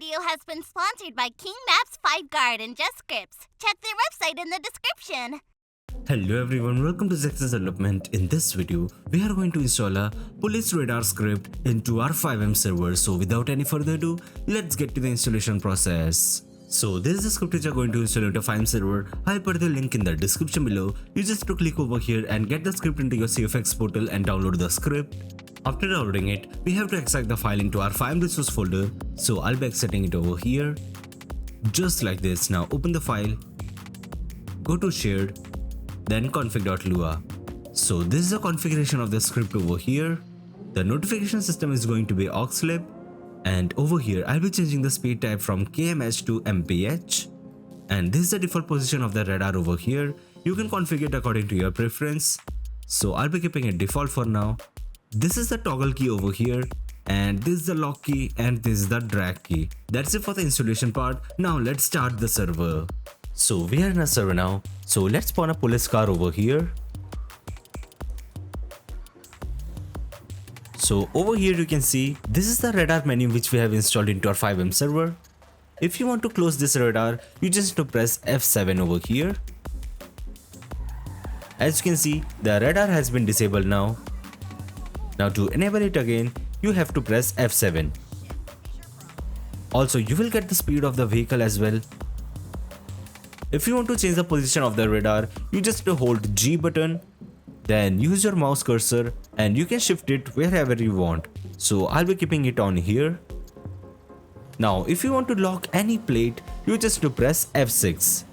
video has been sponsored by King Maps, 5Guard, and Just Scripts. Check their website in the description. Hello everyone, welcome to Zexus Development. In this video, we are going to install a PoliceRadar script into our FiveM server. So without any further ado, let's get to the installation process. So this is the script which you are going to install into FiveM server. I'll put the link in the description below. You just have to click over here and get the script into your CFX portal and download the script. After downloading it, we have to extract the file into our FiveM resource folder. So I'll be extracting it over here. Just like this. Now open the file, go to shared, then config.lua. So this is the configuration of the script over here. The notification system is going to be auxlib, and over here I'll be changing the speed type from kmh to mph, and this is the default position of the radar over here. You can configure it according to your preference, so I'll be keeping it default for now. This is the toggle key over here, and this is the lock key, and this is the drag key. That's it for the installation part. Now let's start the server. So we are in a server now, so let's spawn a police car over here. So over here you can see this is the radar menu which we have installed into our FiveM server. If you want to close this radar, you just need to press F7 over here. As you can see, the radar has been disabled now. Now to enable it again, you have to press F7. Also, you will get the speed of the vehicle as well. If you want to change the position of the radar, you just have to hold G button, then use your mouse cursor and you can shift it wherever you want. So I'll be keeping it on here. Now if you want to lock any plate, you just have to press F6.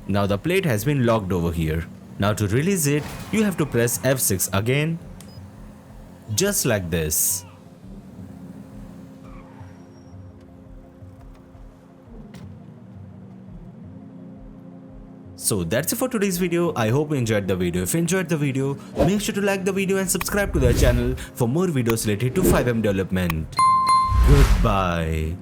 Now the plate has been locked over here. Now to release it, you have to press F6 again. Just like this. So that's it for today's video. I hope you enjoyed the video. If you enjoyed the video, make sure to like the video and subscribe to the channel for more videos related to FiveM development. Goodbye.